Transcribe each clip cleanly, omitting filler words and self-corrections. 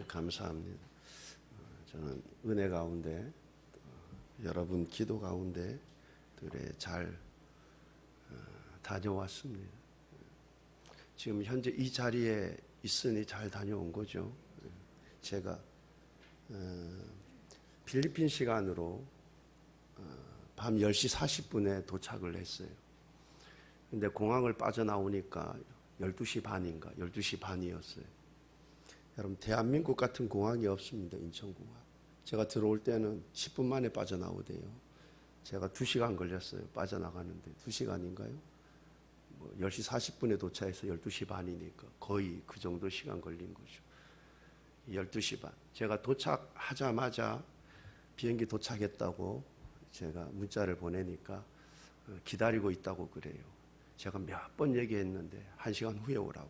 감사합니다. 저는 은혜 가운데 여러분 기도 가운데 그래 잘 다녀왔습니다. 지금 현재 이 자리에 있으니 잘 다녀온 거죠. 제가 필리핀 시간으로 밤 10시 40분에 도착을 했어요. 근데 공항을 빠져나오니까 12시 반인가 12시 반이었어요. 여러분 대한민국 같은 공항이 없습니다. 인천공항. 제가 들어올 때는 10분 만에 빠져나오대요. 제가 2시간 걸렸어요. 빠져나가는데 2시간인가요? 10시 40분에 도착해서 12시 반이니까 거의 그 정도 시간 걸린 거죠. 12시 반. 제가 도착하자마자 비행기 도착했다고 제가 문자를 보내니까 기다리고 있다고 그래요. 제가 몇 번 얘기했는데 1시간 후에 오라고.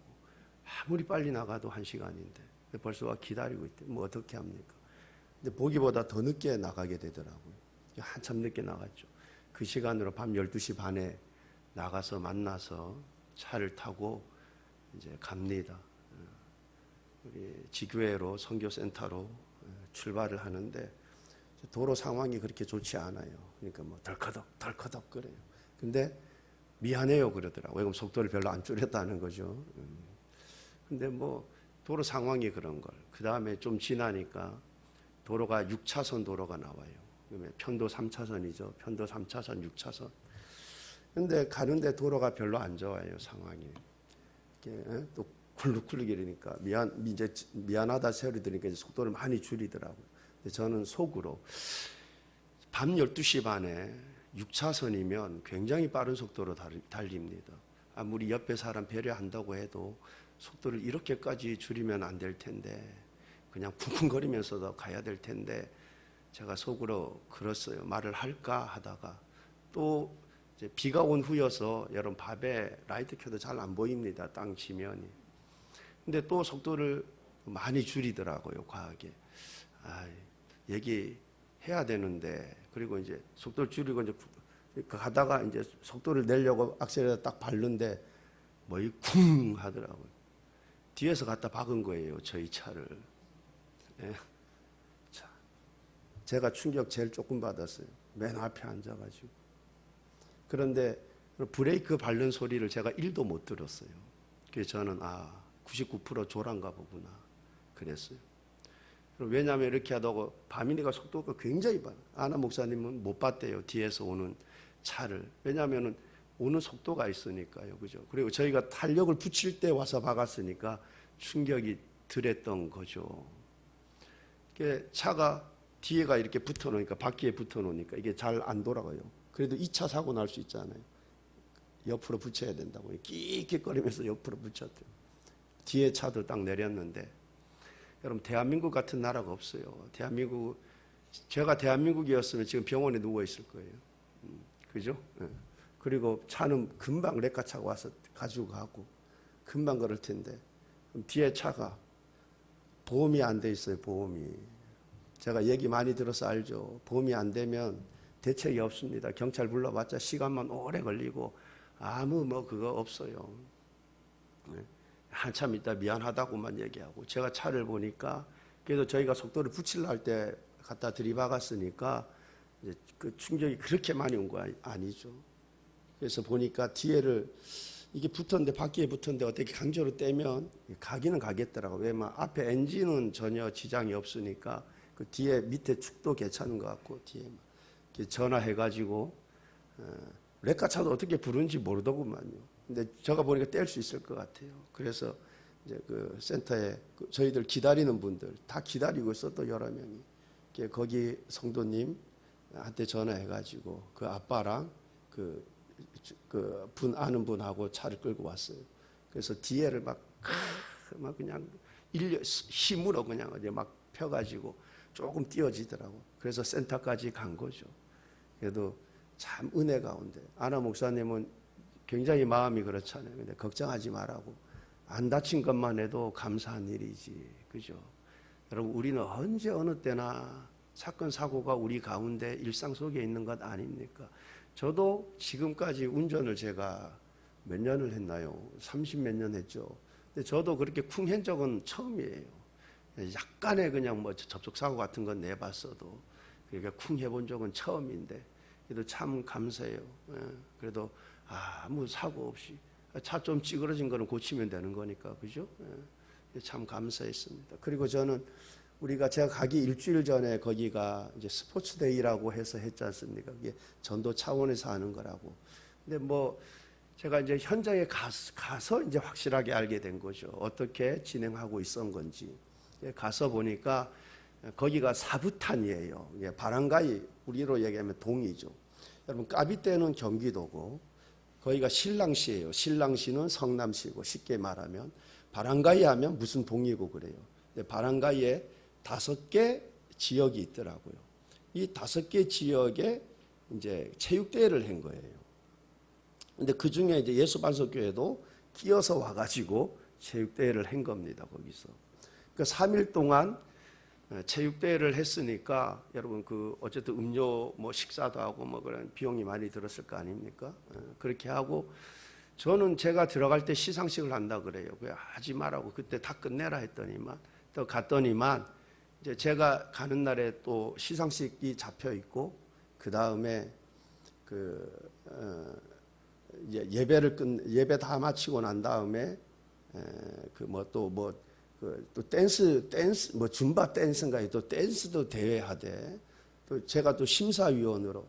아무리 빨리 나가도 1시간인데 벌써 와 기다리고 있대. 뭐 어떻게 합니까? 근데 보기보다 더 늦게 나가게 되더라고요. 한참 늦게 나갔죠. 그 시간으로 밤 12시 반에 나가서 만나서 차를 타고 이제 갑니다. 우리 지교회로 선교센터로 출발을 하는데 도로 상황이 그렇게 좋지 않아요. 그러니까 뭐 덜커덕 그래요. 근데 미안해요 그러더라고요. 그럼 속도를 별로 안 줄였다는 거죠. 근데 뭐 도로 상황이 그런 걸. 그 다음에 좀 지나니까 도로가 6차선 도로가 나와요. 편도 3차선이죠. 편도 3차선, 6차선. 근데 가는데 도로가 별로 안 좋아요. 상황이. 또 굴룩굴룩 이러니까 미안하다 소리 들으니까 속도를 많이 줄이더라고요. 근데 저는 속으로 밤 12시 반에 6차선이면 굉장히 빠른 속도로 달립니다. 아무리 옆에 사람 배려한다고 해도 속도를 이렇게까지 줄이면 안 될 텐데 그냥 쿵쿵거리면서도 가야 될 텐데 제가 속으로 그랬어요. 말을 할까 하다가 또 이제 비가 온 후여서 여러분 밤에 라이트 켜도 잘 안 보입니다. 땅 지면이. 근데 또 속도를 많이 줄이더라고요. 과하게. 얘기해야 되는데 그리고 이제 속도를 줄이고 이제 가다가 이제 속도를 내려고 악셀에다 딱 밟는데 뭐이 쿵 하더라고요. 뒤에서 갖다 박은 거예요. 저희 차를. 예. 자, 제가 충격 제일 조금 받았어요. 맨 앞에 앉아가지고. 그런데 브레이크 밟는 소리를 제가 1도 못 들었어요. 그래서 저는 99% 조란가 보구나 그랬어요. 왜냐하면 이렇게 하다가 밤이니까 속도가 굉장히 빨라요. 아나 목사님은 못 봤대요. 뒤에서 오는 차를. 왜냐하면 오는 속도가 있으니까요. 그죠? 그리고 저희가 탄력을 붙일 때 와서 박았으니까 충격이 덜했던 거죠. 차가 뒤에가 이렇게 붙어 놓으니까, 바퀴에 붙어 놓으니까 이게 잘 안 돌아가요. 그래도 2차 사고 날 수 있잖아요. 옆으로 붙여야 된다고. 끽끽거리면서 옆으로 붙였대요. 뒤에 차도 딱 내렸는데, 여러분, 대한민국 같은 나라가 없어요. 제가 대한민국이었으면 지금 병원에 누워 있을 거예요. 그죠? 그리고 차는 금방 레카차가 와서 가지고 가고, 금방 그럴 텐데, 그럼 뒤에 차가 보험이 안 돼 있어요, 보험이. 제가 얘기 많이 들어서 알죠. 보험이 안 되면 대책이 없습니다. 경찰 불러봤자 시간만 오래 걸리고, 아무 그거 없어요. 한참 있다 미안하다고만 얘기하고, 제가 차를 보니까 그래도 저희가 속도를 붙이려 할 때 갖다 들이박았으니까 이제 그 충격이 그렇게 많이 온 거 아니죠. 그래서 보니까 뒤에를 이게 붙었는데, 바퀴에 붙었는데 어떻게 강제로 떼면 가기는 가겠더라고요. 왜냐면 앞에 엔진은 전혀 지장이 없으니까 그 뒤에 밑에 축도 괜찮은 것 같고, 뒤에 전화해가지고 레카차도 어떻게 부르는지 모르더구만요. 근데 제가 보니까 뗄 수 있을 것 같아요. 그래서 이제 그 센터에 저희들 기다리는 분들 다 기다리고 있어. 또 여러 명이 거기 성도님한테 전화해가지고 그 아빠랑 그 분 아는 분하고 차를 끌고 왔어요. 그래서 뒤에를 막 그냥 힘으로 그냥 이제 막 펴가지고 조금 띄어지더라고. 그래서 센터까지 간 거죠. 그래도 참 은혜 가운데. 아나 목사님은 굉장히 마음이 그렇잖아요. 근데 걱정하지 말라고. 안 다친 것만 해도 감사한 일이지. 그죠? 여러분, 우리는 언제 어느 때나 사건 사고가 우리 가운데 일상 속에 있는 것 아닙니까? 저도 지금까지 운전을 제가 몇 년을 했나요? 30몇 년 했죠. 근데 저도 그렇게 쿵한 적은 처음이에요. 약간의 그냥 뭐 접촉사고 같은 건 내봤어도 그러니까 쿵 해본 적은 처음인데 그래도 참 감사해요. 그래도 아무 사고 없이 차 좀 찌그러진 거는 고치면 되는 거니까 그죠? 참 감사했습니다. 그리고 저는 제가 가기 일주일 전에 거기가 이제 스포츠데이라고 해서 했지 않습니까? 그게 전도 차원에서 하는 거라고. 근데 뭐 제가 이제 현장에 가서 이제 확실하게 알게 된 거죠. 어떻게 진행하고 있었던 건지. 가서 보니까 거기가 사부탄이에요. 바람가이 우리로 얘기하면 동이죠. 여러분 까비떼는 경기도고 거기가 신랑시예요. 신랑시는 성남시고 쉽게 말하면 바람가이 하면 무슨 동이고 그래요. 바람가이에 5개 지역이 있더라고요. 이 5개 지역에 이제 체육대회를 한 거예요. 근데 그 중에 이제 예수반석교회도 끼어서 와가지고 체육대회를 한 겁니다. 거기서. 그 3일 동안 체육대회를 했으니까 여러분 어쨌든 음료 뭐 식사도 하고 뭐 그런 비용이 많이 들었을 거 아닙니까? 그렇게 하고 저는 제가 들어갈 때 시상식을 한다 그래요. 그 하지 말라고 그때 다 끝내라 했더니만 또 갔더니만 이제 제가 가는 날에 또 시상식이 잡혀 있고 그 다음에 이제 예배 다 마치고 난 다음에 또 댄스 뭐 줌바 댄스인가 또 댄스도 대회 하대. 또 제가 또 심사위원으로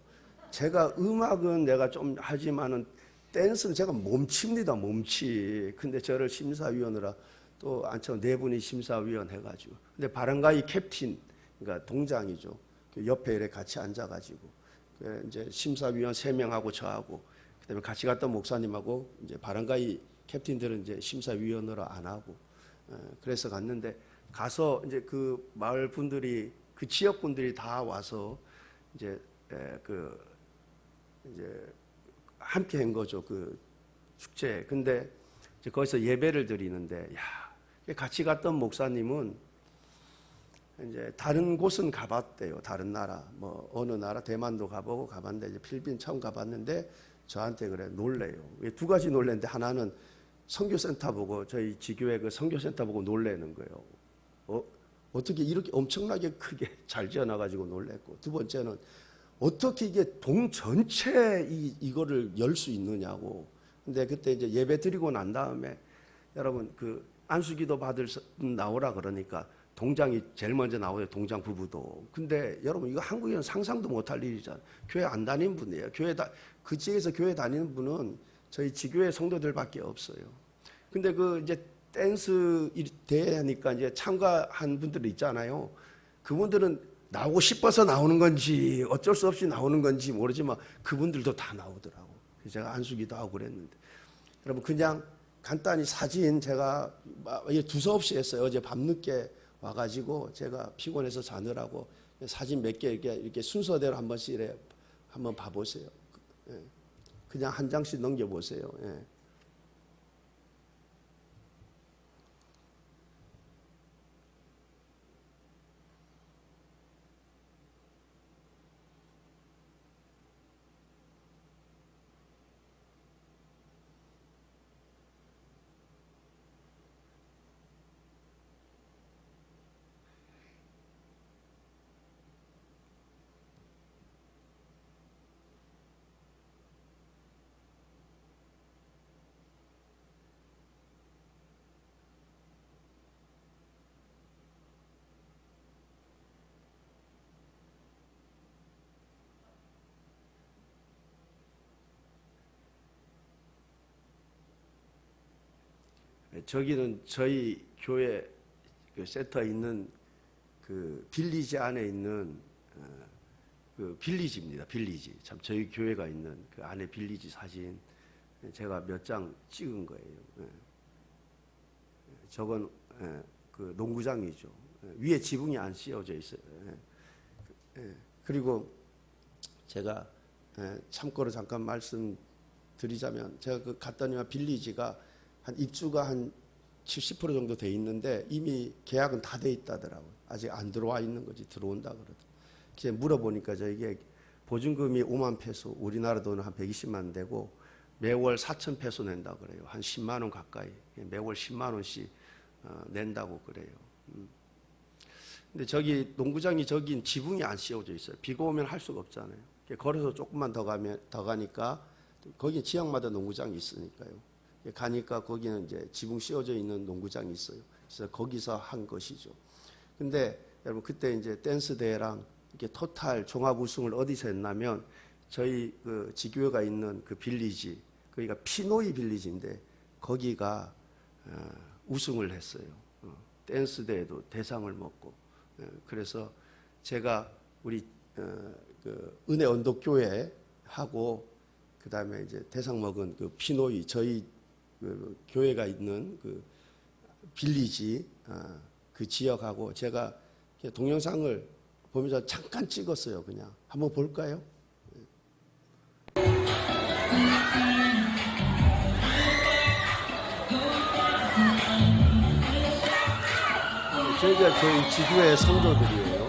제가 음악은 내가 좀 하지만은 댄스는 제가 몸치입니다. 몸치. 근데 저를 심사위원으로 또 앉혀 4분이 심사위원 해가지고. 근데 바람가이 캡틴 그러니까 동장이죠. 옆에 이렇게 같이 앉아가지고 이제 심사위원 3명하고 저하고 그다음에 같이 갔던 목사님하고 이제 바람가이 캡틴들은 이제 심사위원으로 안 하고. 그래서 갔는데 가서 이제 그 마을 분들이 그 지역 분들이 다 와서 이제 이제 함께 한 거죠 그 축제. 근데 이제 거기서 예배를 드리는데 같이 갔던 목사님은 이제 다른 곳은 가봤대요. 다른 나라 뭐 어느 나라 대만도 가보고 가봤는데 이제 필리핀 처음 가봤는데 저한테 그래 놀래요. 2가지 놀랬는데 하나는 선교센터 보고 저희 지교회 그 선교센터 보고 놀래는 거예요. 어떻게 이렇게 엄청나게 크게 잘 지어놔가지고 놀랬고 두 번째는 어떻게 이게 동 전체 이거를 열 수 있느냐고. 근데 그때 이제 예배 드리고 난 다음에 여러분 그 안수기도 받을 나오라 그러니까 동장이 제일 먼저 나오요. 동장 부부도. 근데 여러분 이거 한국에는 상상도 못할 일이잖아요. 교회 안 다니는 분이에요. 그 지역에서 교회 다니는 분은 저희 지교회 성도들밖에 없어요. 근데 이제 댄스 대회하니까 이제 참가한 분들 있잖아요. 그분들은 나오고 싶어서 나오는 건지 어쩔 수 없이 나오는 건지 모르지만 그분들도 다 나오더라고. 그래서 제가 안수기도 하고 그랬는데 여러분 그냥 간단히 사진 제가 두서없이 했어요. 어제 밤늦게 와가지고 제가 피곤해서 자느라고 사진 몇 개 이렇게 순서대로 한 번씩 한번 봐보세요. 그냥 한 장씩 넘겨보세요. 저기는 저희 교회 그 센터에 있는 그 빌리지 안에 있는 그 빌리지입니다. 빌리지. 참 저희 교회가 있는 그 안에 빌리지 사진 제가 몇 장 찍은 거예요. 저건 그 농구장이죠. 위에 지붕이 안 씌워져 있어요. 그리고 제가 참고로 잠깐 말씀드리자면 제가 갔더니만 빌리지가 한 입주가 한 70% 정도 돼 있는데 이미 계약은 다 돼 있다더라고요. 아직 안 들어와 있는 거지 들어온다 그러더라고요. 그래서 물어보니까 저에게 보증금이 5만 페소, 우리나라 돈은 한 120만 되고 매월 4천 페소 낸다 그래요. 한 10만 원 가까이 매월 10만 원씩 낸다고 그래요. 근데 저기 농구장이 저긴 지붕이 안 씌워져 있어요. 비가 오면 할 수가 없잖아요. 걸어서 조금만 더 가니까 거기 지역마다 농구장이 있으니까요. 가니까 거기는 이제 지붕 씌워져 있는 농구장이 있어요. 그래서 거기서 한 것이죠. 근데 여러분 그때 이제 댄스 대회랑 이렇게 토탈 종합 우승을 어디서 했냐면 저희 그 지교회가 있는 그 빌리지, 거기가 피노이 빌리지인데 거기가 우승을 했어요. 댄스 대회도 대상을 먹고. 그래서 제가 우리 그 은혜 언덕교회 하고 그다음에 이제 대상 먹은 그 피노이 저희 그 교회가 있는 그 빌리지 그 지역하고 제가 동영상을 보면서 잠깐 찍었어요. 그냥 한번 볼까요? 저희가 저희 지교회 성도들이에요.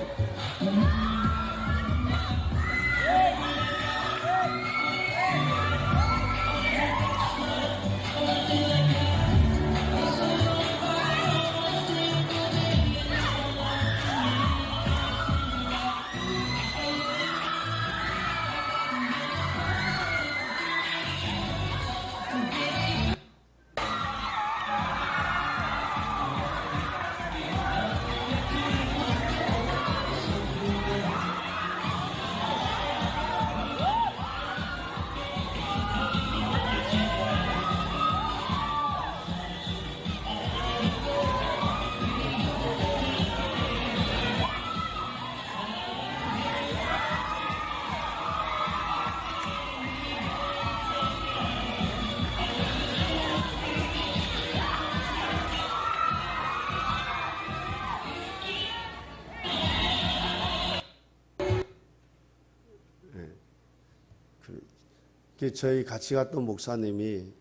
저희 같이 갔던 목사님이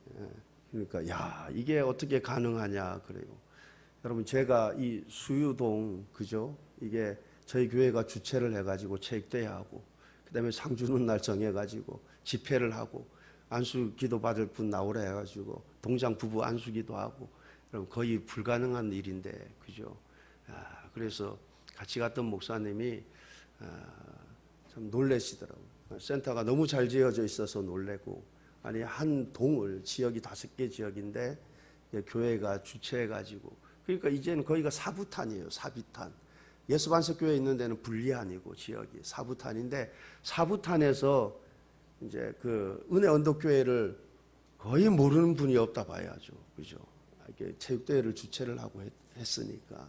그러니까 야 이게 어떻게 가능하냐 그래요. 여러분 제가 이 수유동 그죠? 이게 저희 교회가 주최를 해가지고 체육대회 하고 그다음에 상 주는 날 정해가지고 집회를 하고 안수 기도 받을 분 나오라 해가지고 동장 부부 안수기도 하고 여러분 거의 불가능한 일인데 그죠? 그래서 같이 갔던 목사님이 참 놀라시더라고요. 센터가 너무 잘 지어져 있어서 놀래고 아니 한 동을 지역이 5개 지역인데 교회가 주최해가지고 그러니까 이제는 거기가 사부탄이에요. 사비탄. 예수반석교회 있는 데는 불리안이고 지역이 사부탄인데 사부탄에서 이제 그 은혜 언덕교회를 거의 모르는 분이 없다 봐야죠. 그죠? 이렇게 체육대회를 주최를 하고 했으니까.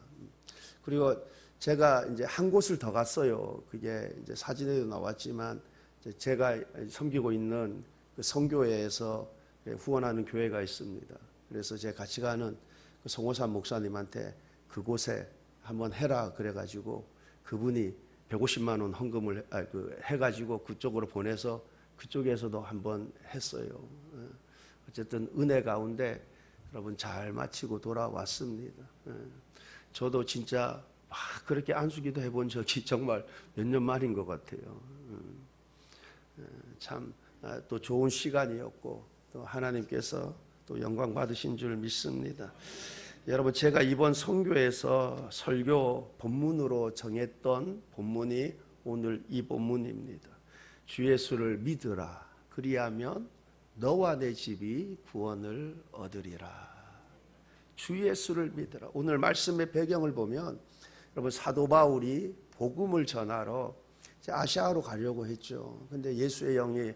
그리고 제가 이제 한 곳을 더 갔어요. 그게 이제 사진에도 나왔지만 제가 섬기고 있는 그 성교회에서 후원하는 교회가 있습니다. 그래서 제가 같이 가는 그 송호산 목사님한테 그곳에 한번 해라 그래가지고 그분이 150만 원 헌금을 해가지고 그쪽으로 보내서 그쪽에서도 한번 했어요. 어쨌든 은혜 가운데 여러분 잘 마치고 돌아왔습니다. 저도 진짜 그렇게 안수기도 해본 적이 정말 몇 년 만인 것 같아요. 참 또 좋은 시간이었고 또 하나님께서 또 영광 받으신 줄 믿습니다. 여러분 제가 이번 선교에서 설교 본문으로 정했던 본문이 오늘 이 본문입니다. 주 예수를 믿으라 그리하면 너와 내 집이 구원을 얻으리라. 주 예수를 믿으라. 오늘 말씀의 배경을 보면 여러분 사도 바울이 복음을 전하러 아시아로 가려고 했죠. 근데 예수의 영이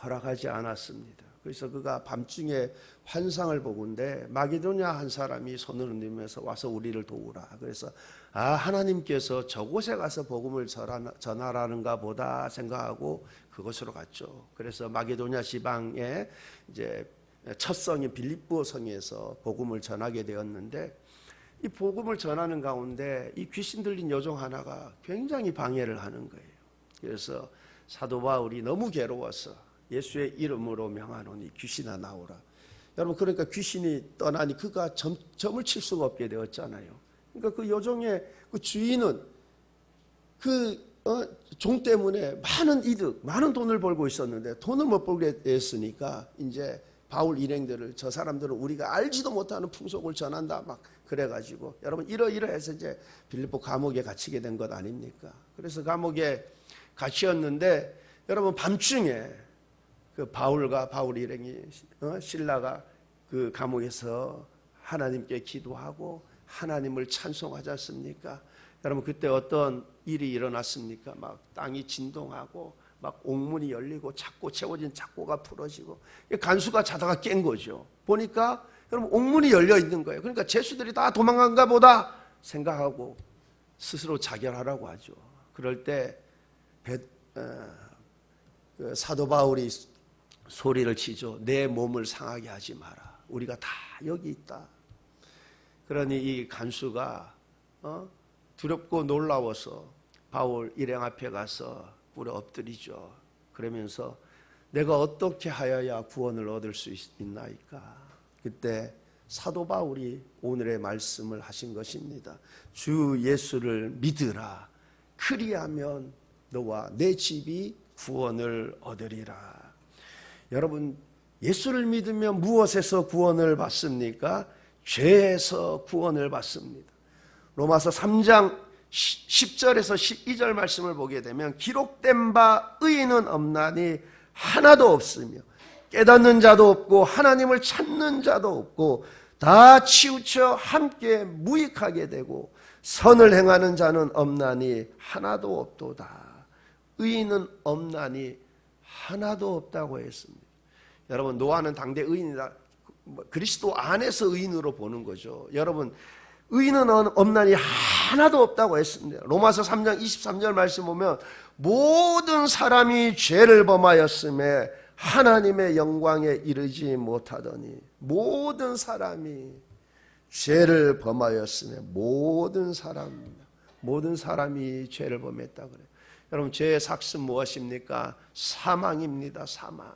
허락하지 않았습니다. 그래서 그가 밤중에 환상을 보건대 마게도냐 한 사람이 손을 흔들면서 와서 우리를 도우라. 그래서 하나님께서 저곳에 가서 복음을 전하라는가 보다 생각하고 그곳으로 갔죠. 그래서 마게도냐 지방에 이제 첫 성인 빌립보 성에서 복음을 전하게 되었는데 이 복음을 전하는 가운데 이 귀신 들린 여종 하나가 굉장히 방해를 하는 거예요. 그래서 사도 바울이 너무 괴로워서 예수의 이름으로 명하노니 귀신아 나오라. 여러분 그러니까 귀신이 떠나니 그가 점을 칠 수가 없게 되었잖아요. 그러니까 그 여종의 그 주인은 그 종 때문에 많은 이득, 많은 돈을 벌고 있었는데 돈을 못 벌게 됐으니까 이제 바울 일행들을, 저 사람들은 우리가 알지도 못하는 풍속을 전한다 막 그래가지고, 여러분 이러이러해서 이제 빌립보 감옥에 갇히게 된 것 아닙니까? 그래서 감옥에 갇혔는데 여러분 밤중에 그 바울과 바울 일행이 실라가 그 감옥에서 하나님께 기도하고 하나님을 찬송하지 않습니까? 여러분 그때 어떤 일이 일어났습니까? 막 땅이 진동하고 막 옥문이 열리고 찾고 채워진 찾고가 풀어지고, 간수가 자다가 깬 거죠. 보니까 여러분 옥문이 열려 있는 거예요. 그러니까 죄수들이 다 도망간가 보다 생각하고 스스로 자결하라고 하죠. 그럴 때 그 사도 바울이 소리를 치죠. 내 몸을 상하게 하지 마라. 우리가 다 여기 있다. 그러니 이 간수가 두렵고 놀라워서 바울 일행 앞에 가서 꿇어 엎드리죠. 그러면서 내가 어떻게 하여야 구원을 얻을 수 있나이까? 그때 사도 바울이 오늘의 말씀을 하신 것입니다. 주 예수를 믿으라. 그리하면 너와 내 집이 구원을 얻으리라. 여러분 예수를 믿으면 무엇에서 구원을 받습니까? 죄에서 구원을 받습니다. 로마서 3장 10절에서 12절 말씀을 보게 되면 기록된 바 의인은 없나니 하나도 없으며 깨닫는 자도 없고 하나님을 찾는 자도 없고 다 치우쳐 함께 무익하게 되고 선을 행하는 자는 없나니 하나도 없도다. 의인은 없나니 하나도 없다고 했습니다. 여러분 노아는 당대 의인이다. 그리스도 안에서 의인으로 보는 거죠. 여러분 의인은 없나니 하나도 없다고 했습니다. 로마서 3장 23절 말씀 보면 모든 사람이 죄를 범하였음에 하나님의 영광에 이르지 못하더니, 모든 사람이 죄를 범하였음에, 모든 사람이 죄를 범했다 그래요. 여러분 죄의 삭은 무엇입니까? 사망입니다. 사망.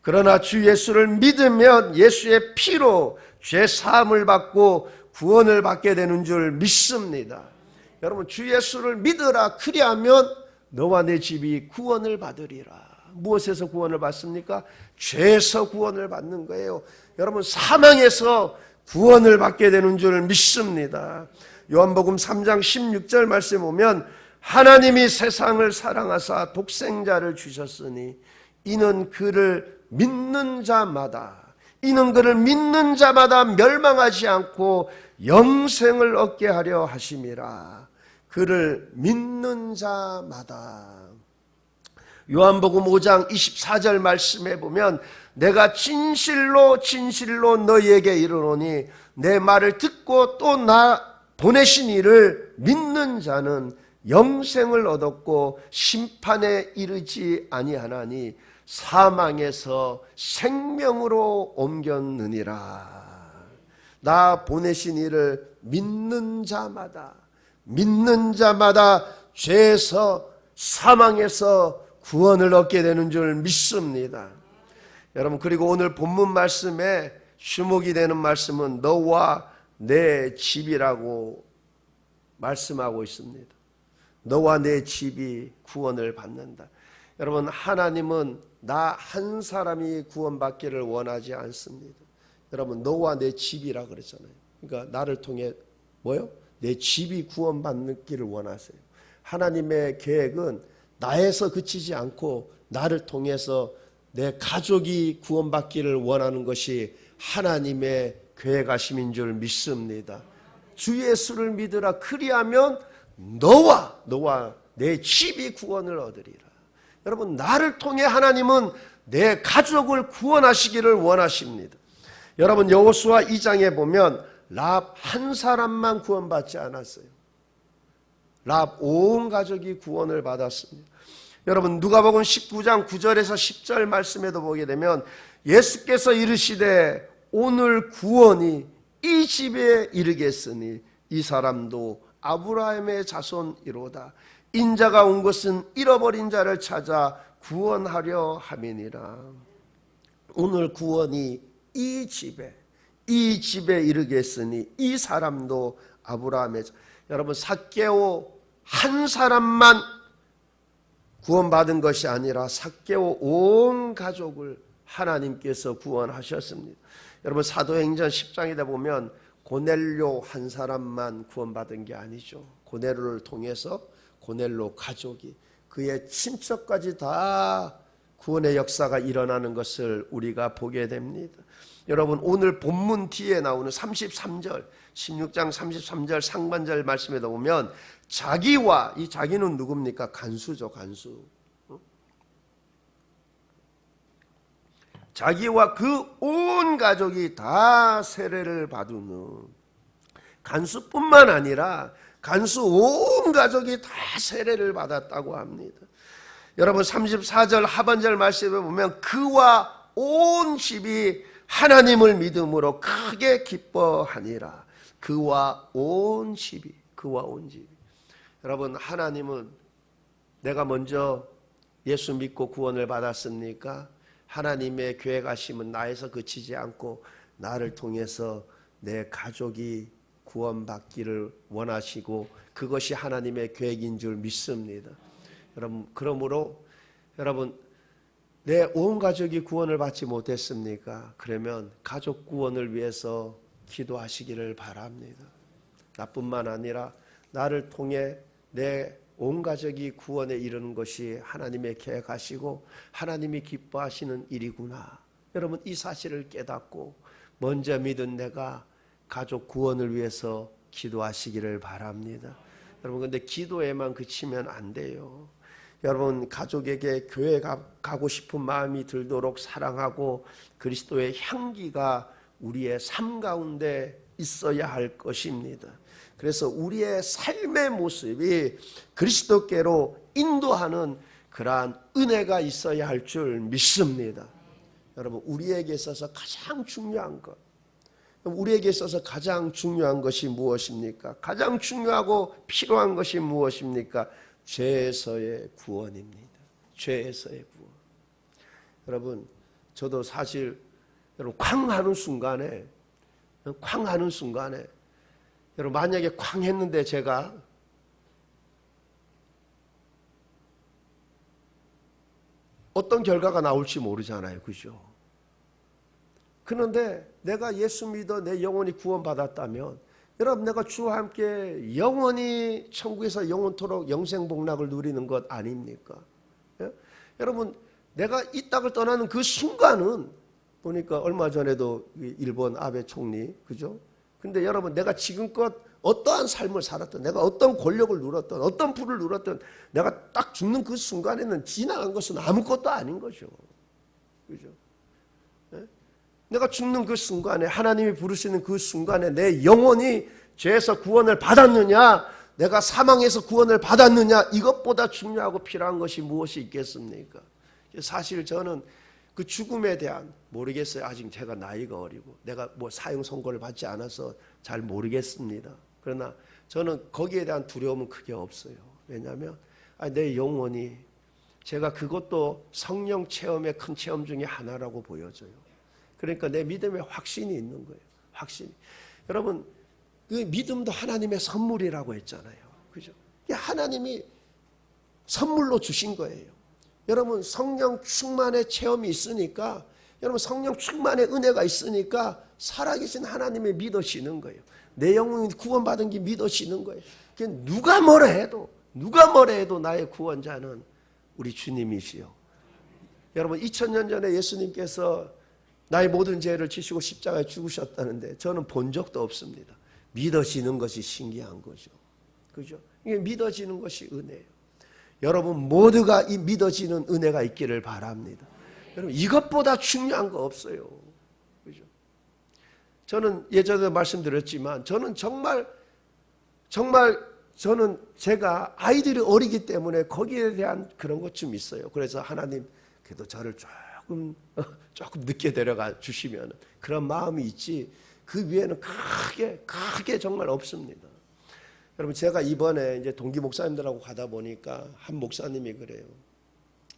그러나 주 예수를 믿으면 예수의 피로 죄 사함을 받고 구원을 받게 되는 줄 믿습니다. 여러분 주 예수를 믿으라. 그리하면 너와 내 집이 구원을 받으리라. 무엇에서 구원을 받습니까? 죄에서 구원을 받는 거예요. 여러분 사망에서 구원을 받게 되는 줄 믿습니다. 요한복음 3장 16절 말씀 보면 하나님이 세상을 사랑하사 독생자를 주셨으니 이는 그를 믿는 자마다 멸망하지 않고 영생을 얻게 하려 하심이라. 그를 믿는 자마다. 요한복음 5장 24절 말씀에 보면 내가 진실로 너희에게 이르노니 내 말을 듣고 또 나 보내신 이를 믿는 자는 영생을 얻었고 심판에 이르지 아니하나니 사망에서 생명으로 옮겼느니라. 나 보내신 이를 믿는 자마다 죄에서 사망에서 구원을 얻게 되는 줄 믿습니다. 여러분 그리고 오늘 본문 말씀에 주목이 되는 말씀은 너와 내 집이라고 말씀하고 있습니다. 너와 내 집이 구원을 받는다. 여러분 하나님은 나 한 사람이 구원받기를 원하지 않습니다. 여러분 너와 내 집이라 그랬잖아요. 그러니까 나를 통해 뭐요? 내 집이 구원받기를 원하세요. 하나님의 계획은 나에서 그치지 않고 나를 통해서 내 가족이 구원받기를 원하는 것이 하나님의 계획하심인 줄 믿습니다. 주 예수를 믿으라. 그리하면 너와 내 집이 구원을 얻으리라. 여러분 나를 통해 하나님은 내 가족을 구원하시기를 원하십니다. 여러분 여호수아 2장에 보면 랍 한 사람만 구원받지 않았어요. 랍 온 가족이 구원을 받았습니다. 여러분 누가복음 19장 9절에서 10절 말씀에도 보게 되면 예수께서 이르시되 오늘 구원이 이 집에 이르겠으니 이 사람도 아브라함의 자손이로다. 인자가 온 것은 잃어버린 자를 찾아 구원하려 함이니라. 오늘 구원이 이 집에 이르겠으니 이 사람도 아브라함의 여러분 삭개오 한 사람만 구원받은 것이 아니라 삭개오 온 가족을 하나님께서 구원하셨습니다. 여러분 사도행전 10장에다 보면 고넬료 한 사람만 구원받은 게 아니죠. 고넬료를 통해서 고넬료 가족이 그의 친척까지 다 구원의 역사가 일어나는 것을 우리가 보게 됩니다. 여러분 오늘 본문 뒤에 나오는 33절 16장 33절 상반절 말씀에 보면 자기와, 이 자기는 누굽니까? 간수죠. 간수. 자기와 그 온 가족이 다 세례를 받은, 간수뿐만 아니라 간수 온 가족이 다 세례를 받았다고 합니다. 여러분 34절 하반절 말씀에 보면 그와 온 집이 하나님을 믿음으로 크게 기뻐하니라. 그와 온 집이, 그와 온 집이. 여러분 하나님은 내가 먼저 예수 믿고 구원을 받았습니까? 하나님의 계획하심은 나에서 그치지 않고 나를 통해서 내 가족이 구원받기를 원하시고 그것이 하나님의 계획인 줄 믿습니다. 여러분 그러므로 여러분 내 온 가족이 구원을 받지 못했습니까? 그러면 가족 구원을 위해서 기도하시기를 바랍니다. 나뿐만 아니라 나를 통해 내 온 가족이 구원에 이르는 것이 하나님의 계획하시고 하나님이 기뻐하시는 일이구나. 여러분 이 사실을 깨닫고 먼저 믿은 내가 가족 구원을 위해서 기도하시기를 바랍니다. 여러분 근데 기도에만 그치면 안 돼요. 여러분 가족에게 교회 가고 싶은 마음이 들도록 사랑하고 그리스도의 향기가 우리의 삶 가운데 있어야 할 것입니다. 그래서 우리의 삶의 모습이 그리스도께로 인도하는 그러한 은혜가 있어야 할 줄 믿습니다. 여러분 우리에게 있어서 가장 중요한 것, 우리에게 있어서 가장 중요한 것이 무엇입니까? 가장 중요하고 필요한 것이 무엇입니까? 죄에서의 구원입니다. 죄에서의 구원. 여러분 저도 사실 여러분 쾅하는 순간에 여러분 만약에 쾅 했는데 제가 어떤 결과가 나올지 모르잖아요. 그죠? 그런데 내가 예수 믿어 내 영혼이 구원받았다면 여러분 내가 주와 함께 영원히 천국에서 영원토록 영생복락을 누리는 것 아닙니까? 예? 여러분 내가 이 땅을 떠나는 그 순간은 보니까 얼마 전에도 일본 아베 총리 그죠? 근데 여러분 내가 지금껏 어떠한 삶을 살았던 내가 어떤 권력을 누렸던 어떤 부를 누렸던 내가 딱 죽는 그 순간에는 지나간 것은 아무것도 아닌 거죠. 그죠? 네? 내가 죽는 그 순간에 하나님이 부르시는 그 순간에 내 영혼이 죄에서 구원을 받았느냐 내가 사망에서 구원을 받았느냐 이것보다 중요하고 필요한 것이 무엇이 있겠습니까? 사실 저는 그 죽음에 대한 모르겠어요. 아직 제가 나이가 어리고 내가 뭐 사형 선고를 받지 않아서 잘 모르겠습니다. 그러나 저는 거기에 대한 두려움은 크게 없어요. 왜냐하면 내 영혼이 제가 그것도 성령 체험의 큰 체험 중에 하나라고 보여져요. 그러니까 내 믿음에 확신이 있는 거예요. 확신이. 여러분 그 믿음도 하나님의 선물이라고 했잖아요. 그죠? 하나님이 선물로 주신 거예요. 여러분 성령 충만의 체험이 있으니까 여러분 성령 충만의 은혜가 있으니까 살아계신 하나님이 믿어지는 거예요. 내 영혼이 구원받은 게 믿어지는 거예요. 누가 뭐라 해도 나의 구원자는 우리 주님이시요. 여러분 2000년 전에 예수님께서 나의 모든 죄를 지시고 십자가에 죽으셨다는데 저는 본 적도 없습니다. 믿어지는 것이 신기한 거죠. 그죠? 이게 믿어지는 것이 은혜예요. 여러분 모두가 이 믿어지는 은혜가 있기를 바랍니다. 여러분 이것보다 중요한 거 없어요. 그죠? 저는 예전에 말씀드렸지만 저는 정말 저는 제가 아이들이 어리기 때문에 거기에 대한 그런 것 좀 있어요. 그래서 하나님 그래도 저를 조금 늦게 데려가 주시면 그런 마음이 있지 그 위에는 크게 정말 없습니다. 여러분 제가 이번에 이제 동기 목사님들하고 가다 보니까 한 목사님이 그래요.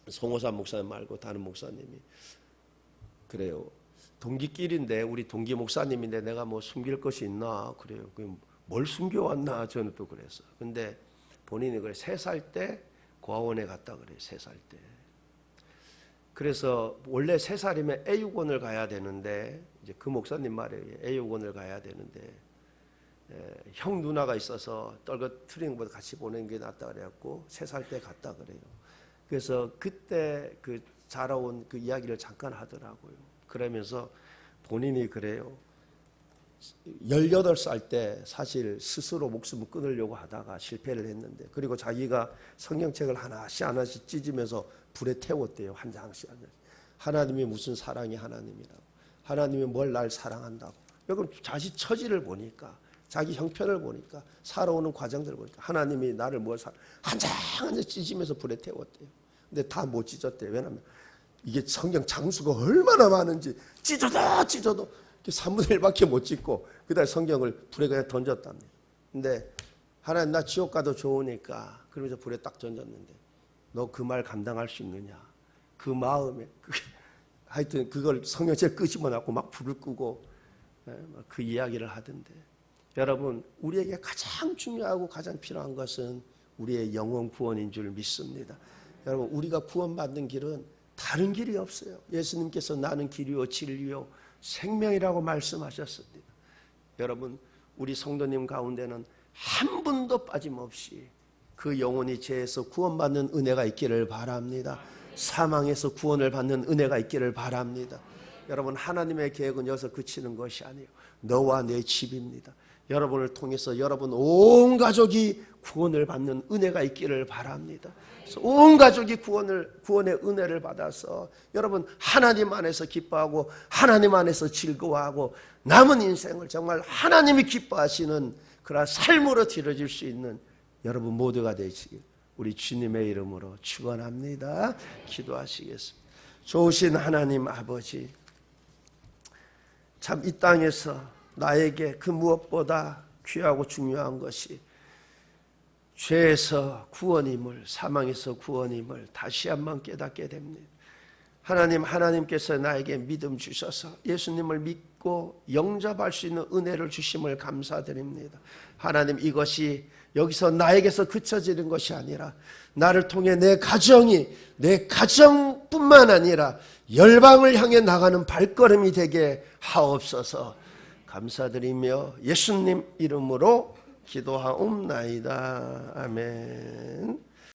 송호산 목사님 말고 다른 목사님이 그래요. 동기끼리인데 우리 동기 목사님인데 내가 뭐 숨길 것이 있나 그래요. 뭘 숨겨왔나 저는 또 그랬어요. 근데 본인이 그래 3살 때 고아원에 갔다 그래요. 3살 때. 그래서 원래 3살이면 애육원을 가야 되는데 이제 그 목사님 말에 애육원을 가야 되는데 형 누나가 있어서 떨거트리는 것보다 같이 보내는 게 낫다 그래갖고 3살 때 갔다 그래요. 그래서 그때 그 자라온 그 이야기를 잠깐 하더라고요. 그러면서 본인이 그래요. 18살 때 사실 스스로 목숨을 끊으려고 하다가 실패를 했는데, 그리고 자기가 성경책을 하나씩 찢으면서 불에 태웠대요. 한 장씩. 하나님이 무슨 사랑이 하나님이라고, 하나님이 뭘 날 사랑한다고. 여러분 자기 처지를 보니까, 자기 형편을 보니까, 살아오는 과정들을 보니까 하나님이 나를 한 장 한 장 찢으면서 불에 태웠대요. 근데 다 못 찢었대요. 왜냐하면 이게 성경 장수가 얼마나 많은지 찢어도 3분의 1밖에 못 찢고 그다음에 성경을 불에 그냥 던졌답니다. 근데 하나님 나 지옥 가도 좋으니까, 그러면서 불에 딱 던졌는데 너 그 말 감당할 수 있느냐, 그 마음에 하여튼 그걸 성경책 끄집어놨고 막 불을 끄고 그 이야기를 하던데, 여러분 우리에게 가장 중요하고 가장 필요한 것은 우리의 영혼 구원인 줄 믿습니다. 여러분 우리가 구원받는 길은 다른 길이 없어요. 예수님께서 나는 길이요 진리요 생명이라고 말씀하셨습니다. 여러분 우리 성도님 가운데는 한 분도 빠짐없이 그 영혼이 죄에서 구원받는 은혜가 있기를 바랍니다. 사망에서 구원을 받는 은혜가 있기를 바랍니다. 여러분 하나님의 계획은 여기서 그치는 것이 아니에요. 너와 내 집입니다. 여러분을 통해서 여러분 온 가족이 구원을 받는 은혜가 있기를 바랍니다. 그래서 온 가족이 구원의 은혜를 받아서 여러분 하나님 안에서 기뻐하고 하나님 안에서 즐거워하고 남은 인생을 정말 하나님이 기뻐하시는 그런 삶으로 드려질 수 있는 여러분 모두가 되시길 우리 주님의 이름으로 축원합니다. 기도하시겠습니다. 좋으신 하나님 아버지, 참 이 땅에서 나에게 그 무엇보다 귀하고 중요한 것이 죄에서 구원임을, 사망에서 구원임을 다시 한번 깨닫게 됩니다. 하나님께서 나에게 믿음 주셔서 예수님을 믿고 영접할 수 있는 은혜를 주심을 감사드립니다. 하나님, 이것이 여기서 나에게서 그쳐지는 것이 아니라 나를 통해 내 가정뿐만 아니라 열방을 향해 나가는 발걸음이 되게 하옵소서. 감사드리며 예수님 이름으로 기도하옵나이다. 아멘.